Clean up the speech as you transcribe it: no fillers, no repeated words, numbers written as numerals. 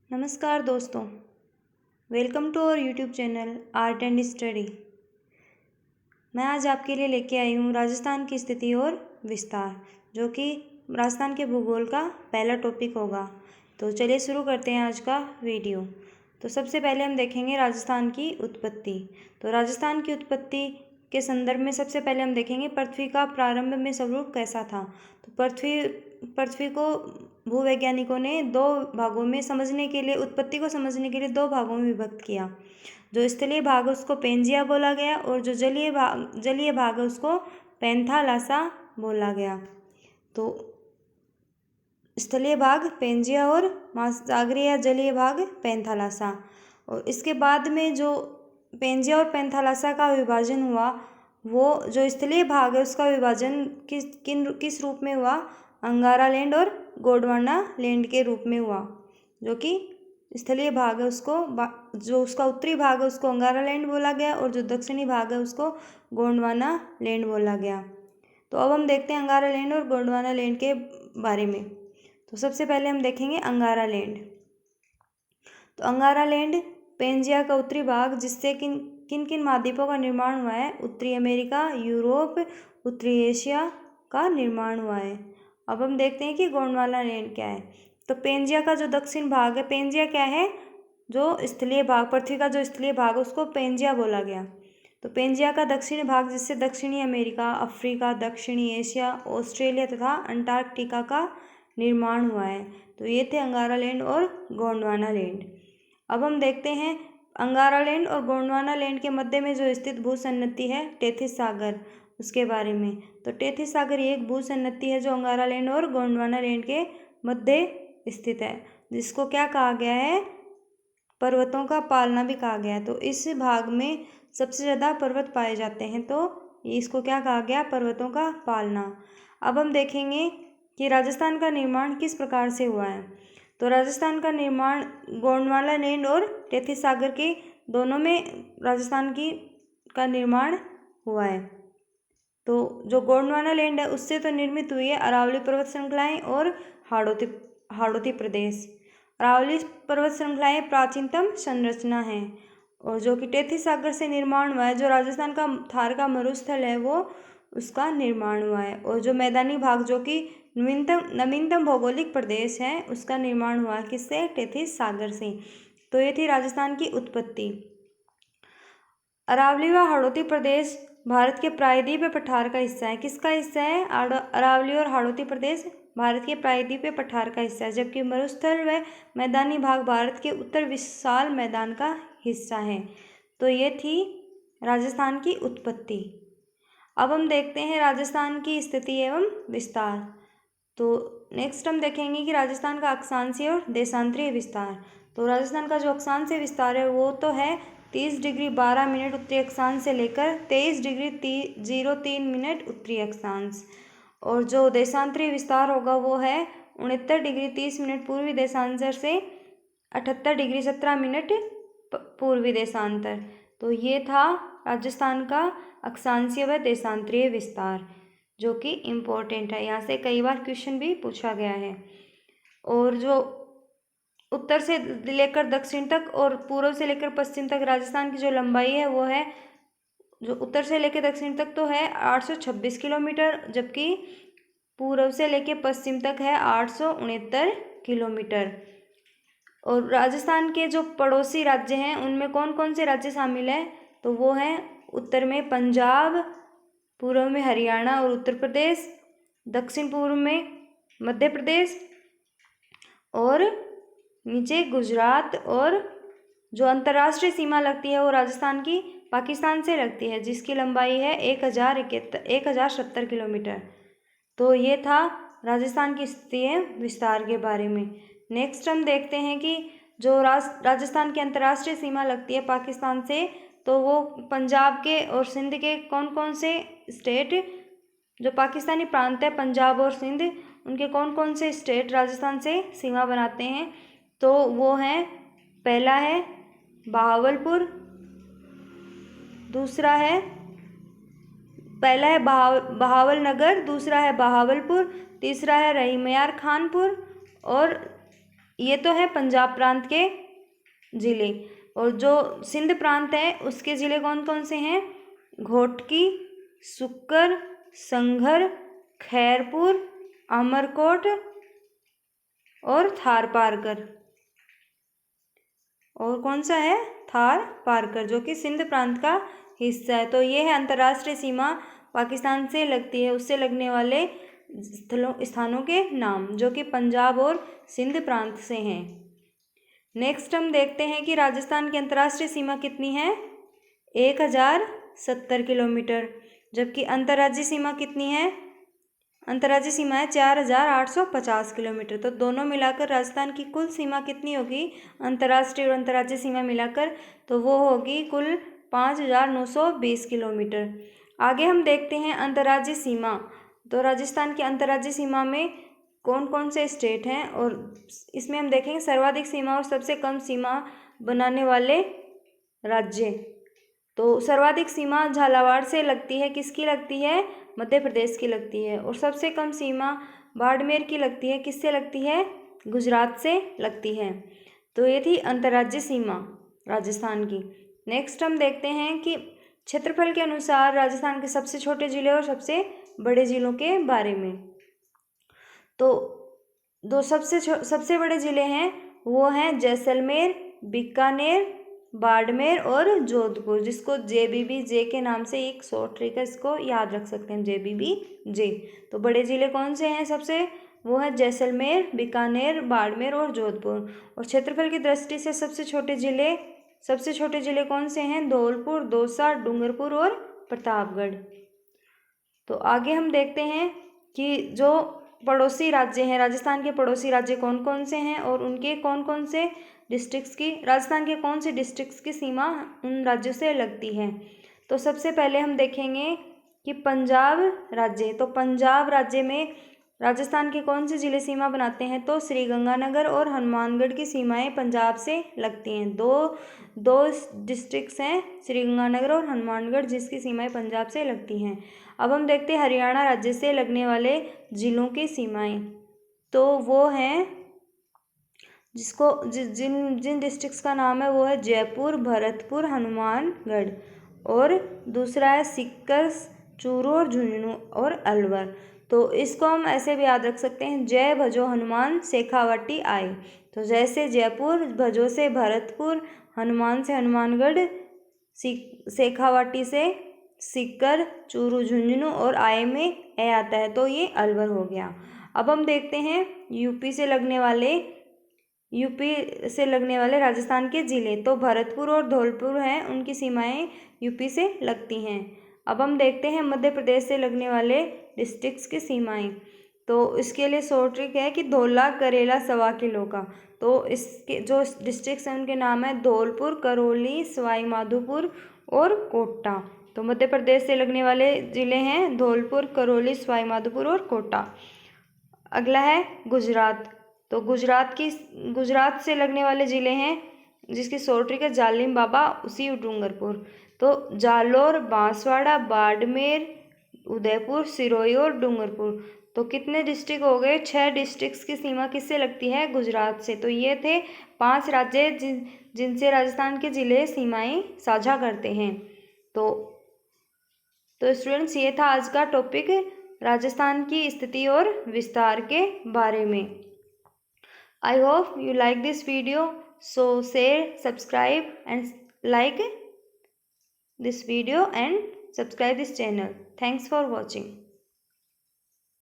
नमस्कार दोस्तों, welcome to our YouTube channel art and study. मैं आज आपके लिए लेके आई हूँ राजस्थान की स्थिति और विस्तार, जो कि राजस्थान के भूगोल का पहला टॉपिक होगा। तो चलिए शुरू करते हैं आज का वीडियो। तो सबसे पहले हम देखेंगे राजस्थान की उत्पत्ति। तो राजस्थान की उत्पत्ति के संदर्भ में सबसे पहले हम देखेंगे पृथ्वी का प्रारंभ में स्वरूप कैसा था। तो पृथ्वी को भूवैज्ञानिकों ने दो भागों में समझने के लिए, उत्पत्ति को समझने के लिए दो भागों में विभक्त किया। जो स्थलीय भाग है उसको पेंजिया बोला गया और जो जलीय भाग है उसको पैंथालासा बोला गया। तो स्थलीय भाग पेंजिया और महासागरीय या जलीय भाग पैंथालासा। और इसके बाद में जो पेंजिया और पैंथालासा का विभाजन हुआ, वो जो स्थलीय भाग है उसका विभाजन किस रूप में हुआ? अंगारा लैंड और गोंडवाना लैंड के रूप में हुआ। जो कि स्थलीय भाग है उसको, जो उसका उत्तरी भाग है उसको अंगारा लैंड बोला गया और जो दक्षिणी भाग है उसको गोंडवाना लैंड बोला गया। तो अब हम देखते हैं अंगारा लैंड और गोंडवाना लैंड के बारे में। तो सबसे पहले हम देखेंगे अंगारा लैंड। तो अंगारा लैंड पेंजिया का उत्तरी भाग, जिससे किन किन महाद्वीपों का निर्माण हुआ है? उत्तरी अमेरिका, यूरोप, उत्तरी एशिया का निर्माण हुआ है। अब हम देखते हैं कि गोंडवाना लैंड क्या है। तो पेंजिया का जो दक्षिण भाग है, पेंजिया क्या है? जो स्थलीय भाग, पृथ्वी का जो स्थलीय भाग है उसको पेंजिया बोला गया। तो पेंजिया का दक्षिणी भाग, जिससे दक्षिणी अमेरिका, अफ्रीका, दक्षिणी एशिया, ऑस्ट्रेलिया तथा अंटार्कटिका का निर्माण हुआ है। तो ये थे अंगारा लैंड और गोंडवाना लैंड। अब हम देखते हैं अंगारा लैंड और गोंडवाना लैंड के मध्य में जो स्थित भूसन्नति है टेथिस सागर, उसके बारे में। तो टेथिस सागर ये एक भूसन्नति है जो अंगारा लैंड और गोंडवाना लैंड के मध्य स्थित है, जिसको क्या कहा गया है? पर्वतों का पालना भी कहा गया है। तो इस भाग में सबसे ज़्यादा पर्वत पाए जाते हैं, तो इसको क्या कहा गया? पर्वतों का पालना। अब हम देखेंगे कि राजस्थान का निर्माण किस प्रकार से हुआ है। तो राजस्थान का निर्माण गोंडवाना लैंड और टेथिस सागर के दोनों में राजस्थान का निर्माण हुआ है। तो जो गोंडवाना लैंड है उससे तो निर्मित हुई है अरावली पर्वत श्रृंखलाएं और हाड़ौती प्रदेश। अरावली पर्वत श्रृंखलाएं प्राचीनतम संरचना है, और जो कि टेथिस सागर से निर्माण हुआ है, जो राजस्थान का थार का मरुस्थल है वो उसका निर्माण हुआ है। और जो मैदानी भाग, जो कि नवीनतम भौगोलिक प्रदेश है, उसका निर्माण हुआ है किससे? टेथिस सागर से। तो ये थी राजस्थान की उत्पत्ति। अरावली व हाड़ौती प्रदेश भारत के प्रायद्वीपीय पठार का हिस्सा है। किसका हिस्सा है? अरावली और हाड़ौती प्रदेश भारत के प्रायद्वीपीय पठार का हिस्सा है, जबकि मरुस्थल व मैदानी भाग भारत के उत्तर विशाल मैदान का हिस्सा है। तो ये थी राजस्थान की उत्पत्ति। अब हम देखते हैं राजस्थान की स्थिति एवं विस्तार। तो नेक्स्ट हम देखेंगे कि राजस्थान का अक्षांशीय और देशांतरीय विस्तार। तो राजस्थान का जो अक्षांशीय विस्तार है वो तो है 30 डिग्री 12 मिनट उत्तरी अक्षांश से लेकर 23 डिग्री 03 मिनट उत्तरी अक्षांश। और जो देशांतरीय विस्तार होगा वो है 69 डिग्री 30 मिनट पूर्वी देशांतर से 78 डिग्री 17 मिनट पूर्वी देशांतर। तो ये था राजस्थान का अक्षांशीय व देशांतरीय विस्तार, जो कि इम्पोर्टेंट है। यहाँ से कई बार क्वेश्चन भी पूछा गया है। और जो उत्तर से लेकर दक्षिण तक और पूर्व से लेकर पश्चिम तक राजस्थान की जो लंबाई है वो है, जो उत्तर से लेकर दक्षिण तक तो है 826 किलोमीटर, जबकि पूर्व से लेकर पश्चिम तक है 869 किलोमीटर। और राजस्थान के जो पड़ोसी राज्य हैं उनमें कौन कौन से राज्य शामिल हैं? तो वो हैं उत्तर में पंजाब, पूर्व में हरियाणा और उत्तर प्रदेश, दक्षिण पूर्व में मध्य प्रदेश और नीचे गुजरात। और जो अंतर्राष्ट्रीय सीमा लगती है वो राजस्थान की पाकिस्तान से लगती है, जिसकी लंबाई है 1070 किलोमीटर। तो ये था राजस्थान की स्थिति विस्तार के बारे में। नेक्स्ट हम देखते हैं कि जो राजस्थान की अंतर्राष्ट्रीय सीमा लगती है पाकिस्तान से, तो वो पंजाब के और सिंध के कौन कौन से स्टेट, जो पाकिस्तानी प्रांत है पंजाब और सिंध, उनके कौन कौन से स्टेट राजस्थान से सीमा बनाते हैं? तो वो हैं, पहला है बहावलपुर, दूसरा है बहावल नगर, दूसरा है बहावलपुर, तीसरा है रहीमयार खानपुर और ये तो है पंजाब प्रांत के ज़िले। और जो सिंध प्रांत है उसके ज़िले कौन कौन से हैं? घोटकी, सुक्कर, संघर, खैरपुर, अमरकोट और थारपारकर। और कौन सा है? थारपारकर, जो कि सिंध प्रांत का हिस्सा है। तो ये है अंतर्राष्ट्रीय सीमा पाकिस्तान से लगती है, उससे लगने वाले स्थानों के नाम, जो कि पंजाब और सिंध प्रांत से हैं। नेक्स्ट हम देखते हैं कि राजस्थान की अंतर्राष्ट्रीय सीमा कितनी है? 1070 किलोमीटर। जबकि अंतर्राज्यीय सीमा कितनी है? अंतर्राज्यीय सीमा है 4850 किलोमीटर। तो दोनों मिलाकर राजस्थान की कुल सीमा कितनी होगी? अंतर्राष्ट्रीय और अंतर्राज्यीय सीमा मिलाकर तो वो होगी कुल 5920 किलोमीटर। आगे हम देखते हैं अंतर्राज्यीय सीमा। तो राजस्थान की अंतर्राज्यीय सीमा में कौन कौन से स्टेट हैं, और इसमें हम देखेंगे सर्वाधिक सीमा और सबसे कम सीमा बनाने वाले राज्य। तो सर्वाधिक सीमा झालावाड़ से लगती है, किसकी लगती है? मध्य प्रदेश की लगती है। और सबसे कम सीमा बाड़मेर की लगती है, किससे लगती है? गुजरात से लगती है। तो ये थी अंतर्राज्यीय सीमा राजस्थान की। नेक्स्ट हम देखते हैं कि क्षेत्रफल के अनुसार राजस्थान के सबसे छोटे ज़िले और सबसे बड़े ज़िलों के बारे में। तो दो सबसे बड़े ज़िले हैं वो हैं जैसलमेर, बीकानेर, बाड़मेर और जोधपुर, जिसको JBBJ के नाम से एक शॉर्ट ट्रिक है, इसको याद रख सकते हैं JBBJ। तो बड़े ज़िले कौन से हैं? सबसे वो है जैसलमेर, बीकानेर, बाड़मेर और जोधपुर। और क्षेत्रफल की दृष्टि से सबसे छोटे ज़िले कौन से हैं? धौलपुर, दौसा, डूंगरपुर और प्रतापगढ़। तो आगे हम देखते हैं कि जो पड़ोसी राज्य हैं, राजस्थान के पड़ोसी राज्य कौन कौन से हैं और उनके कौन कौन से डिस्ट्रिक्ट्स की, राजस्थान के कौन से डिस्ट्रिक्ट्स की सीमा उन राज्यों से लगती है। तो सबसे पहले हम देखेंगे कि पंजाब राज्य। तो पंजाब राज्य में राजस्थान के कौन से ज़िले सीमा बनाते हैं? तो श्रीगंगानगर और हनुमानगढ़ की सीमाएं पंजाब से लगती हैं। दो डिस्ट्रिक्ट्स हैं, श्रीगंगानगर और हनुमानगढ़, जिसकी सीमाएं पंजाब से लगती हैं। अब हम देखते हैं हरियाणा राज्य से लगने वाले ज़िलों की सीमाएं। तो वो हैं जिन डिस्ट्रिक्ट्स का नाम है वो है जयपुर, भरतपुर, हनुमानगढ़। और दूसरा है सीकर, चूरू और झुंझुनू और अलवर। तो इसको हम ऐसे भी याद रख सकते हैं, जय भजो हनुमान शेखावाटी आए। तो जय से जयपुर, भजो से भरतपुर, हनुमान से हनुमानगढ़, शेखावाटी से सीकर, चूरू झुंझुनू और आए में ए आता है, तो ये अलवर हो गया। अब हम देखते हैं यूपी से लगने वाले राजस्थान के ज़िले। तो भरतपुर और धौलपुर हैं, उनकी सीमाएं यूपी से लगती हैं। अब हम देखते हैं मध्य प्रदेश से लगने वाले डिस्ट्रिक्ट्स की सीमाएं। तो इसके लिए शॉर्ट ट्रिक है कि धौला, करेला, सवा किलो का। तो इसके जो डिस्ट्रिक्ट्स हैं उनके नाम है धौलपुर, करौली, सवाई माधोपुर और कोटा। तो मध्य प्रदेश से लगने वाले ज़िले हैं धौलपुर, करौली, सवाई माधोपुर और कोटा। अगला है गुजरात। तो गुजरात से लगने वाले ज़िले हैं जिसकी शॉर्ट ट्रिक है जालिम बाबा, उसी डूंगरपुर। तो जालोर, बांसवाड़ा, बाड़मेर, उदयपुर, सिरोही और डूंगरपुर। तो कितने डिस्ट्रिक्ट हो गए? 6 डिस्ट्रिक्ट्स की सीमा किससे लगती है? गुजरात से। तो ये थे 5 राज्य जिनसे राजस्थान के ज़िले सीमाएं साझा करते हैं। तो स्टूडेंट्स ये था आज का टॉपिक राजस्थान की स्थिति और विस्तार के बारे में। I hope you like this video, so share, subscribe and like this video and subscribe this channel. Thanks for watching.